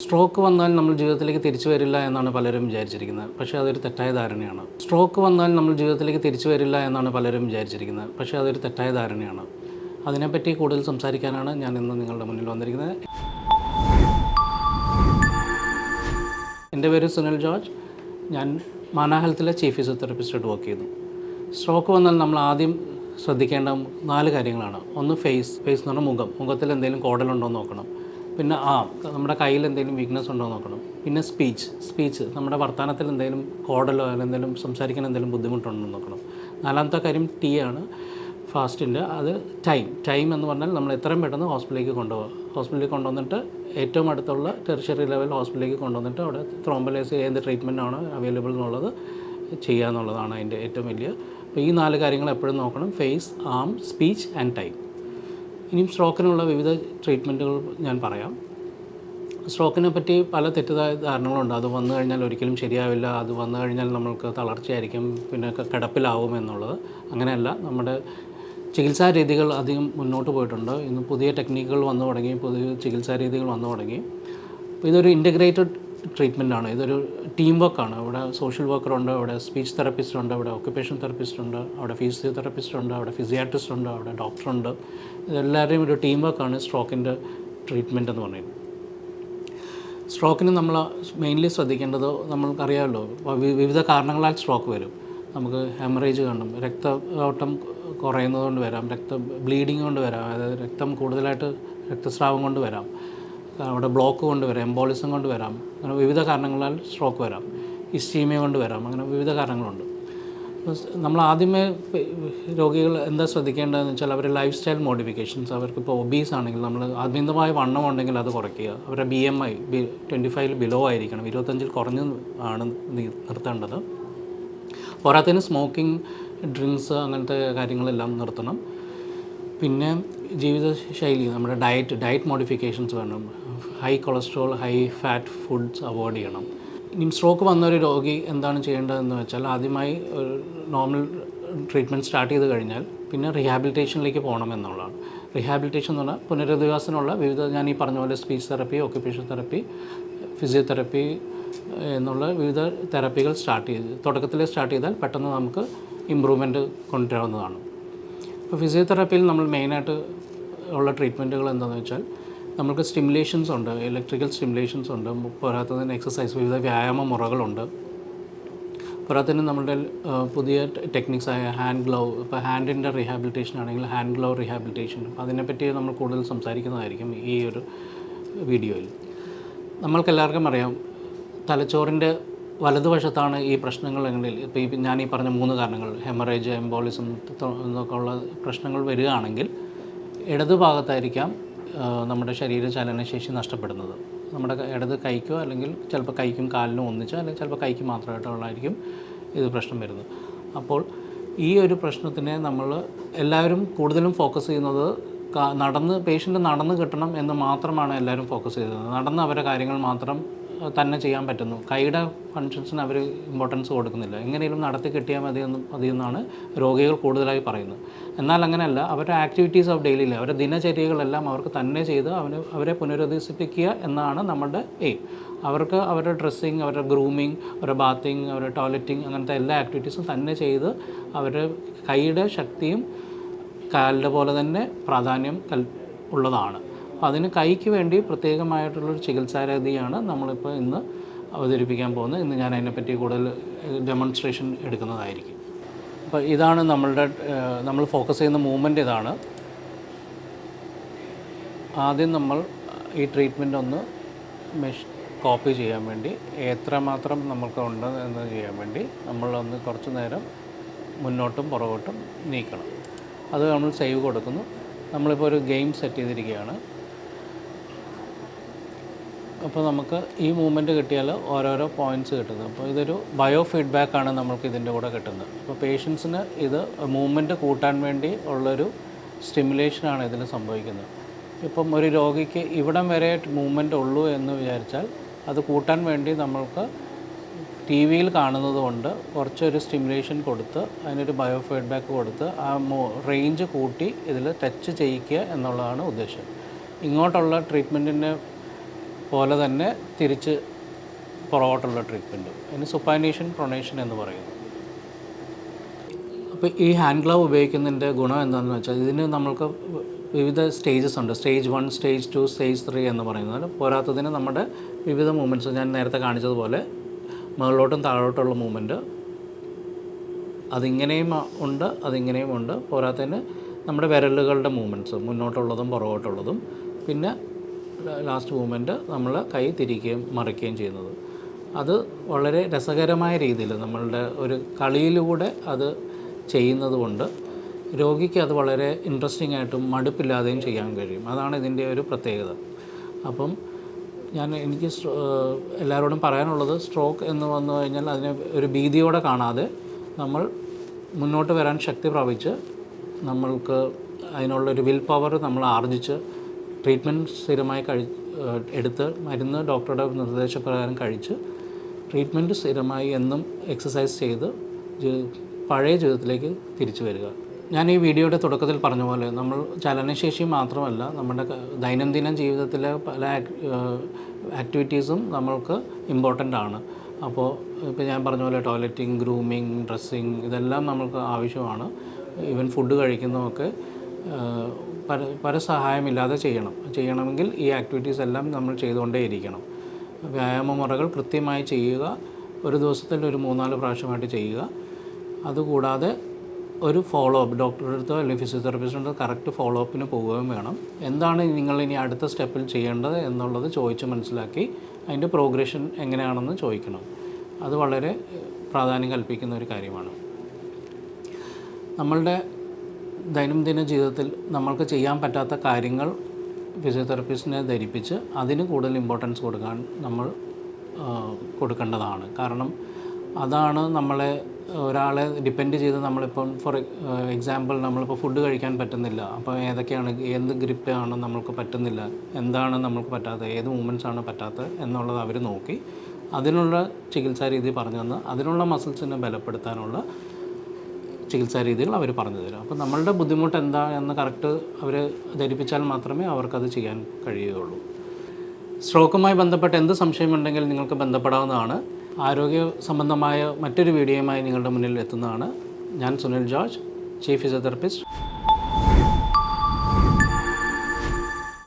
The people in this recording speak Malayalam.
സ്ട്രോക്ക് വന്നാൽ നമ്മൾ ജീവിതത്തിലേക്ക് തിരിച്ചു വരില്ല എന്നാണ് പലരും വിചാരിച്ചിരിക്കുന്നത്. പക്ഷേ അതൊരു തെറ്റായ ധാരണയാണ്. സ്ട്രോക്ക് വന്നാൽ നമ്മൾ ജീവിതത്തിലേക്ക് തിരിച്ചു വരില്ല എന്നാണ് പലരും വിചാരിച്ചിരിക്കുന്നത്. പക്ഷേ അതൊരു തെറ്റായ ധാരണയാണ്. അതിനെപ്പറ്റി കൂടുതൽ സംസാരിക്കാനാണ് ഞാൻ ഇന്ന് നിങ്ങളുടെ മുന്നിൽ വന്നിരിക്കുന്നത്. എൻ്റെ പേര് സുനിൽ ജോർജ്. ഞാൻ മാന ഹെൽത്തിലെ ചീഫ് ഫിസിയോതെറാപ്പിസ്റ്റായിട്ട് വർക്ക് ചെയ്യുന്നു. സ്ട്രോക്ക് വന്നാൽ നമ്മൾ ആദ്യം ശ്രദ്ധിക്കേണ്ട 4 കാര്യങ്ങളാണ്. ഒന്ന് ഫേസ് എന്ന് പറഞ്ഞാൽ മുഖത്തിൽ എന്തെങ്കിലും കോടലുണ്ടോ എന്ന് നോക്കണം. പിന്നെ നമ്മുടെ കയ്യിൽ എന്തെങ്കിലും വീക്ക്നെസ് ഉണ്ടോ എന്ന് നോക്കണം. പിന്നെ സ്പീച്ച് നമ്മുടെ വർത്തമാനത്തിൽ എന്തെങ്കിലും കോടലോ അല്ലെങ്കിൽ എന്തെങ്കിലും സംസാരിക്കാൻ എന്തെങ്കിലും ബുദ്ധിമുട്ടുണ്ടോ എന്ന് നോക്കണം. 4ാമത്തെ കാര്യം T ആണ്, ഫാസ്റ്റിൻ്റെ. അത് ടൈം എന്ന് പറഞ്ഞാൽ നമ്മൾ എത്രയും പെട്ടെന്ന് ഹോസ്പിറ്റലിലേക്ക് കൊണ്ടുവന്നിട്ട് ഏറ്റവും അടുത്തുള്ള ടെറിഷറി ലെവൽ ഹോസ്പിറ്റലിലേക്ക് കൊണ്ടുവന്നിട്ട് അവിടെ ത്രോംബലൈസ് എന്ത് ട്രീറ്റ്മെൻറ്റ് ആണ് അവൈലബിൾ എന്നുള്ളത് ചെയ്യുക എന്നുള്ളതാണ് അതിൻ്റെ ഏറ്റവും വലിയ. അപ്പോൾ ഈ 4 കാര്യങ്ങൾ എപ്പോഴും നോക്കണം: ഫേസ്, സ്പീച്ച് ആൻഡ് ടൈം. ഇനിയും സ്ട്രോക്കിനുള്ള വിവിധ ട്രീറ്റ്മെൻറ്റുകൾ ഞാൻ പറയാം. സ്ട്രോക്കിനെ പറ്റി പല തെറ്റിദ്ധാരണ ധാരണകളുണ്ട്. അത് വന്നു കഴിഞ്ഞാൽ ഒരിക്കലും ശരിയാവില്ല, അത് വന്നു കഴിഞ്ഞാൽ നമ്മൾക്ക് തളർച്ചയായിരിക്കും, പിന്നെ കിടപ്പിലാവും എന്നുള്ളത്. അങ്ങനെയല്ല. നമ്മുടെ ചികിത്സാ രീതികൾ അധികം മുന്നോട്ട് പോയിട്ടുണ്ട്. ഇന്ന് പുതിയ ടെക്നിക്കുകൾ വന്നു തുടങ്ങി, പുതിയ ചികിത്സാ രീതികൾ വന്നു തുടങ്ങി. അപ്പോൾ ഇതൊരു ഇൻ്റഗ്രേറ്റഡ് ട്രീറ്റ്മെൻറ്റാണ്. ഇതൊരു ടീം വർക്കാണ്. ഇവിടെ സോഷ്യൽ വർക്കറുണ്ട്, അവിടെ സ്പീച്ച് തെറപ്പിസ്റ്റ് ഉണ്ട്, അവിടെ ഓക്യുപ്പേഷൻ തെറപ്പിസ്റ്റ് ഉണ്ട്, അവിടെ ഫിസിയോതെറപ്പിസ്റ്റ് ഉണ്ട്, അവിടെ ഫിസിയാട്രിസ്റ്റ് ഉണ്ട്, അവിടെ ഡോക്ടറുണ്ട്. ഇതെല്ലാവരുടെയും ഒരു ടീം വർക്കാണ് സ്ട്രോക്കിൻ്റെ ട്രീറ്റ്മെൻറ്റ് എന്ന് പറയുന്നത്. സ്ട്രോക്കിന് നമ്മൾ മെയിൻലി ശ്രദ്ധിക്കേണ്ടത്, നമ്മൾക്കറിയാമല്ലോ, വിവിധ കാരണങ്ങളാൽ സ്ട്രോക്ക് വരും. നമുക്ക് ഹെമറേജ് കാണും, രക്തഓട്ടം കുറയുന്നത് കൊണ്ട് വരാം, ബ്ലീഡിങ് കൊണ്ട് വരാം, അതായത് രക്തം കൂടുതലായിട്ട് രക്തസ്രാവം കൊണ്ട് വരാം, അവിടെ ബ്ലോക്ക് കൊണ്ട് വരാം, എംബോളിസം കൊണ്ട് വരാം. അങ്ങനെ വിവിധ കാരണങ്ങളാൽ സ്ട്രോക്ക് വരാം. ഇസ്കീമിയ കൊണ്ട് വരാം. അങ്ങനെ വിവിധ കാരണങ്ങളുണ്ട്. നമ്മൾ ആദ്യമേ രോഗികൾ എന്താ ശ്രദ്ധിക്കേണ്ടതെന്ന് വെച്ചാൽ അവരുടെ ലൈഫ് സ്റ്റൈൽ മോഡിഫിക്കേഷൻസ്. അവർക്കിപ്പോൾ ഒബീസ് ആണെങ്കിൽ നമ്മൾ അമിതമായ വണ്ണം ഉണ്ടെങ്കിൽ അത് കുറയ്ക്കുക. അവരുടെ BMI 25 ബിലോ ആയിരിക്കണം, 25 കുറഞ്ഞ് ആണ് നിർത്തേണ്ടത്. പോരാത്തതിന് സ്മോക്കിംഗ്, ഡ്രിങ്ക്സ്, അങ്ങനത്തെ കാര്യങ്ങളെല്ലാം നിർത്തണം. പിന്നെ ജീവിതശൈലി, നമ്മുടെ ഡയറ്റ് മോഡിഫിക്കേഷൻസ് വേണം. High cholesterol, high fat foods avoid ചെയ്യണം. ഇനി സ്ട്രോക്ക് വന്നൊരു രോഗി എന്താണ് ചെയ്യേണ്ടതെന്ന് വെച്ചാൽ, ആദ്യമായി ഒരു നോർമൽ ട്രീറ്റ്മെൻറ്റ് സ്റ്റാർട്ട് ചെയ്ത് കഴിഞ്ഞാൽ പിന്നെ റീഹാബിലിറ്റേഷനിലേക്ക് പോകണം എന്നുള്ളതാണ്. റീഹാബിലിറ്റേഷൻ എന്ന് പറഞ്ഞാൽ പുനരധിവാസത്തിനുള്ള വിവിധ, ഞാൻ ഈ പറഞ്ഞ പോലെ speech therapy, occupation therapy, physiotherapy എന്നുള്ള വിവിധ തെറപ്പികൾ തുടക്കത്തിൽ സ്റ്റാർട്ട് ചെയ്താൽ പെട്ടെന്ന് നമുക്ക് ഇമ്പ്രൂവ്മെൻറ്റ് കൊണ്ടുവരാവുന്നതാണ്. ഇപ്പോൾ ഫിസിയോതെറപ്പിയിൽ നമ്മൾ മെയിനായിട്ട് ഉള്ള ട്രീറ്റ്മെൻറ്റുകൾ എന്താണെന്ന് വെച്ചാൽ, നമുക്ക് സ്റ്റിമുലേഷൻസ് ഉണ്ട്, ഇലക്ട്രിക്കൽ സ്റ്റിമുലേഷൻസ് ഉണ്ട്. പോരാത്തതിന് എക്സസൈസ്, വിവിധ വ്യായാമ മുറകളുണ്ട്. പോരാത്തതിന് നമ്മളുടെ പുതിയ ടെക്നിക്സായ ഹാൻഡ് ഗ്ലൗ, ഇപ്പോൾ ഹാൻഡിൻ്റെ റീഹാബിലിറ്റേഷൻ ആണെങ്കിൽ ഹാൻഡ് ഗ്ലൗ റീഹാബിലിറ്റേഷൻ, അതിനെപ്പറ്റി നമ്മൾ കൂടുതൽ സംസാരിക്കുന്നതായിരിക്കും ഈ ഒരു വീഡിയോയിൽ. നമ്മൾക്കെല്ലാവർക്കും അറിയാം, തലച്ചോറിൻ്റെ വലതുവശത്താണ് ഈ പ്രശ്നങ്ങളെങ്കിൽ, ഇപ്പോൾ ഞാൻ ഈ പറഞ്ഞ 3 കാരണങ്ങൾ, ഹെമറേജ്, എംബോളിസം എന്നൊക്കെ ഉള്ള പ്രശ്നങ്ങൾ വരികയാണെങ്കിൽ ഇടതുഭാഗത്തായിരിക്കാം നമ്മുടെ ചലനശേഷി നഷ്ടപ്പെടുന്നത്. നമ്മുടെ ഇടത് കൈക്കോ അല്ലെങ്കിൽ ചിലപ്പോൾ കൈക്കും കാലിനും ഒന്നിച്ചോ, അല്ലെങ്കിൽ ചിലപ്പോൾ കൈക്ക് മാത്രമായിട്ടുള്ളതായിരിക്കും ഇത് പ്രശ്നം വരുന്നത്. അപ്പോൾ ഈ ഒരു പ്രശ്നത്തിനെ നമ്മൾ എല്ലാവരും കൂടുതലും ഫോക്കസ് ചെയ്യുന്നത് പേഷ്യൻ്റ് നടന്ന് കിട്ടണം എന്ന് മാത്രമാണ് എല്ലാവരും ഫോക്കസ് ചെയ്യുന്നത്. നടന്ന് അവരുടെ കാര്യങ്ങൾ മാത്രം തന്നെ ചെയ്യാൻ പറ്റുന്നു. കൈയുടെ ഫങ്ഷൻസിന് അവർ ഇമ്പോർട്ടൻസ് കൊടുക്കുന്നില്ല. എങ്ങനെയും നടത്തി കിട്ടിയാൽ മതിയെന്നാണ് രോഗികൾ കൂടുതലായി പറയുന്നത്. എന്നാൽ അങ്ങനെയല്ല. അവരുടെ ആക്ടിവിറ്റീസ് ഓഫ് ഡെയിലി ലൈഫ്, അവരുടെ ദിനചര്യകളെല്ലാം അവർക്ക് തന്നെ ചെയ്ത് അവരെ പുനരുദ്ധരിപ്പിക്കുക എന്നാണ് നമ്മുടെ എയിം. അവർക്ക് അവരുടെ ഡ്രസ്സിങ്, അവരുടെ ഗ്രൂമിങ്, അവരുടെ ബാത്തിങ്, അവരുടെ ടോയ്ലറ്റിങ്, അങ്ങനത്തെ എല്ലാ ആക്ടിവിറ്റീസും തന്നെ ചെയ്ത് അവരുടെ കൈയുടെ ശക്തിയും കാലിൻ്റെ പോലെ തന്നെ പ്രാധാന്യം ഉള്ളതാണ്. അതിന് കൈക്ക് വേണ്ടി പ്രത്യേകമായിട്ടുള്ളൊരു ചികിത്സാരീതിയാണ് നമ്മളിപ്പോൾ ഇന്ന് അവതരിപ്പിക്കാൻ പോകുന്നത്. ഇന്ന് ഞാൻ അതിനെപ്പറ്റി കൂടുതൽ ഡെമോൺസ്ട്രേഷൻ എടുക്കുന്നതായിരിക്കും. അപ്പോൾ ഇതാണ് നമ്മൾ ഫോക്കസ് ചെയ്യുന്ന മൂവ്മെൻറ്റ്. ഇതാണ് ആദ്യം നമ്മൾ ഈ ട്രീറ്റ്മെൻറ്റ് ഒന്ന് കോപ്പി ചെയ്യാൻ വേണ്ടി, എത്രമാത്രം നമുക്ക് ഉണ്ട് എന്ന് ചെയ്യാൻ വേണ്ടി നമ്മളൊന്ന് കുറച്ച് നേരം മുന്നോട്ടും പുറകോട്ടും നീക്കണം. അത് നമ്മൾ സേവ് കൊടുക്കുന്നു. നമ്മളിപ്പോൾ ഒരു ഗെയിം സെറ്റ് ചെയ്തിരിക്കുകയാണ്. അപ്പോൾ നമുക്ക് ഈ മൂവ്മെൻറ്റ് കിട്ടിയാൽ ഓരോരോ പോയിൻറ്റ്സ് കിട്ടുന്നത്. അപ്പോൾ ഇതൊരു ബയോ ഫീഡ്ബാക്കാണ് നമ്മൾക്ക് ഇതിൻ്റെ കൂടെ കിട്ടുന്നത്. അപ്പോൾ പേഷ്യൻസിന് ഇത് മൂവ്മെൻറ്റ് കൂട്ടാൻ വേണ്ടി ഉള്ളൊരു സ്റ്റിമുലേഷനാണ് ഇതിൽ സംഭവിക്കുന്നത്. ഇപ്പം ഒരു രോഗിക്ക് ഇവിടം വരെ മൂവ്മെൻറ്റ് ഉള്ളൂ എന്ന് വിചാരിച്ചാൽ അത് കൂട്ടാൻ വേണ്ടി നമ്മൾക്ക് TV-യിൽ കാണുന്നത് കൊണ്ട് കുറച്ചൊരു സ്റ്റിമുലേഷൻ കൊടുത്ത് അതിനൊരു ബയോ ഫീഡ്ബാക്ക് കൊടുത്ത് ആ റേഞ്ച് കൂട്ടി ഇതിൽ ടച്ച് ചെയ്യിക്കുക എന്നുള്ളതാണ് ഉദ്ദേശം. ഇങ്ങോട്ടുള്ള ട്രീറ്റ്മെൻറ്റിൻ്റെ പോലെ തന്നെ തിരിച്ച് പുറകോട്ടുള്ള ട്രീറ്റ്മെൻറ്റും. അതിന് സുപ്പാനേഷൻ പ്രൊണേഷൻ എന്ന് പറയുന്നു. അപ്പോൾ ഈ ഹാൻഡ് ഗ്ലൗ ഉപയോഗിക്കുന്നതിൻ്റെ ഗുണം എന്താണെന്ന് വെച്ചാൽ ഇതിന് നമ്മൾക്ക് വിവിധ സ്റ്റേജസ് ഉണ്ട്. സ്റ്റേജ് 1, സ്റ്റേജ് 2, സ്റ്റേജ് 3 എന്ന് പറയുന്നത്. പോരാത്തതിന് നമ്മുടെ വിവിധ മൂവ്മെൻറ്റ്സ് ഞാൻ നേരത്തെ കാണിച്ചതുപോലെ മുകളിലോട്ടും താഴോട്ടുള്ള മൂവ്മെൻറ്റ് അതിങ്ങനെയും ഉണ്ട്. പോരാത്തതിന് നമ്മുടെ വിരലുകളുടെ മൂവ്മെൻറ്റ്സ് മുന്നോട്ടുള്ളതും പുറകോട്ടുള്ളതും, പിന്നെ ലാസ്റ്റ് മൂവ്മെൻറ്റ് നമ്മൾ കൈ തിരിക്കുകയും മറിക്കുകയും ചെയ്യുന്നത്. അത് വളരെ രസകരമായ രീതിയിൽ നമ്മളുടെ ഒരു കളിയിലൂടെ അത് ചെയ്യുന്നത് കൊണ്ട് രോഗിക്ക് അത് വളരെ ഇൻട്രസ്റ്റിംഗ് ആയിട്ടും മടുപ്പില്ലാതെയും ചെയ്യാൻ കഴിയും. അതാണ് ഇതിൻ്റെ ഒരു പ്രത്യേകത. അപ്പം എനിക്ക് എല്ലാവരോടും പറയാനുള്ളത്, സ്ട്രോക്ക് എന്ന് വന്നു കഴിഞ്ഞാൽ അതിനെ ഒരു ഭീതിയോടെ കാണാതെ നമ്മൾ മുന്നോട്ട് വരാൻ ശക്തി പ്രാപിച്ച് നമ്മൾക്ക് അതിനുള്ളൊരു വിൽ പവർ നമ്മൾ ആർജിച്ച് ട്രീറ്റ്മെൻറ്റ് സ്ഥിരമായി എടുത്ത് മരുന്ന് ഡോക്ടറുടെ നിർദ്ദേശപ്രകാരം കഴിച്ച് ട്രീറ്റ്മെൻറ്റ് സ്ഥിരമായി എന്നും എക്സസൈസ് ചെയ്ത് പഴയ ജീവിതത്തിലേക്ക് തിരിച്ചു വരിക. ഞാൻ ഈ വീഡിയോയുടെ തുടക്കത്തിൽ പറഞ്ഞ പോലെ നമ്മൾ ചലനശേഷി മാത്രമല്ല, നമ്മുടെ ദൈനംദിന ജീവിതത്തിലെ പല ആക്ടിവിറ്റീസും നമ്മൾക്ക് ഇമ്പോർട്ടൻ്റ് ആണ്. അപ്പോൾ ഇപ്പോൾ ഞാൻ പറഞ്ഞ പോലെ ടോയ്ലറ്റിംഗ്, ഗ്രൂമിങ്, ഡ്രസ്സിങ് ഇതെല്ലാം നമ്മൾക്ക് ആവശ്യമാണ്. ഈവൻ ഫുഡ് കഴിക്കുന്നതൊക്കെ പരസഹായമില്ലാതെ ചെയ്യണമെങ്കിൽ ഈ ആക്ടിവിറ്റീസ് എല്ലാം നമ്മൾ ചെയ്തുകൊണ്ടേയിരിക്കണം. വ്യായാമ മുറകൾ കൃത്യമായി ചെയ്യുക, ഒരു ദിവസത്തിൽ ഒരു 3-4 പ്രാവശ്യമായിട്ട് ചെയ്യുക. അതുകൂടാതെ ഒരു ഫോളോ അപ്പ് ഡോക്ടറുടെ അടുത്തോ അല്ലെങ്കിൽ ഫിസിയോതെറാപ്പിസ്റ്റിൻ്റെ കറക്റ്റ് ഫോളോ അപ്പിന് പോവുകയും വേണം. എന്താണ് നിങ്ങളിനി അടുത്ത സ്റ്റെപ്പിൽ ചെയ്യേണ്ടത് എന്നുള്ളത് ചോദിച്ച് മനസ്സിലാക്കി അതിൻ്റെ പ്രോഗ്രഷൻ എങ്ങനെയാണെന്ന് ചോദിക്കണം. അത് വളരെ പ്രാധാന്യം കൽപ്പിക്കുന്ന ഒരു കാര്യമാണ്. നമ്മളുടെ ദൈനംദിന ജീവിതത്തിൽ നമ്മൾക്ക് ചെയ്യാൻ പറ്റാത്ത കാര്യങ്ങൾ ഫിസിയോതെറാപ്പിസ്റ്റിനെ ധരിപ്പിച്ച് അതിന് കൂടുതൽ ഇമ്പോർട്ടൻസ് നമ്മൾ കൊടുക്കേണ്ടതാണ്. കാരണം അതാണ് നമ്മളെ ഒരാളെ ഡിപ്പെൻഡ് ചെയ്ത് നമ്മളിപ്പം ഫോർ എക്സാമ്പിൾ നമ്മളിപ്പോൾ ഫുഡ് കഴിക്കാൻ പറ്റുന്നില്ല, അപ്പോൾ എന്ത് ഗ്രിപ്പാണ് നമ്മൾക്ക് പറ്റുന്നില്ല, എന്താണ് നമ്മൾക്ക് പറ്റാത്തത്, ഏത് മൂവ്മെൻറ്റ്സാണ് പറ്റാത്തത് എന്നുള്ളത് അവർ നോക്കി അതിനുള്ള ചികിത്സാ രീതി പറഞ്ഞു തന്ന് അതിനുള്ള മസിൽസിനെ ബലപ്പെടുത്താനുള്ള ചികിത്സാ രീതികൾ അവർ പറഞ്ഞു തരും. അപ്പോൾ നമ്മളുടെ ബുദ്ധിമുട്ട് എന്താ എന്ന് കറക്റ്റ് അവർ ധരിപ്പിച്ചാൽ മാത്രമേ അവർക്കത് ചെയ്യാൻ കഴിയുകയുള്ളൂ. സ്ട്രോക്കുമായി ബന്ധപ്പെട്ട് എന്ത് സംശയമുണ്ടെങ്കിൽ നിങ്ങൾക്ക് ബന്ധപ്പെടാവുന്നതാണ്. ആരോഗ്യ സംബന്ധമായ മറ്റൊരു വീഡിയോയുമായി നിങ്ങളുടെ മുന്നിൽ എത്തുന്നതാണ്. ഞാൻ സുനിൽ ജോർജ്, ചീഫ് ഫിസിയോതെറാപ്പിസ്റ്റ്.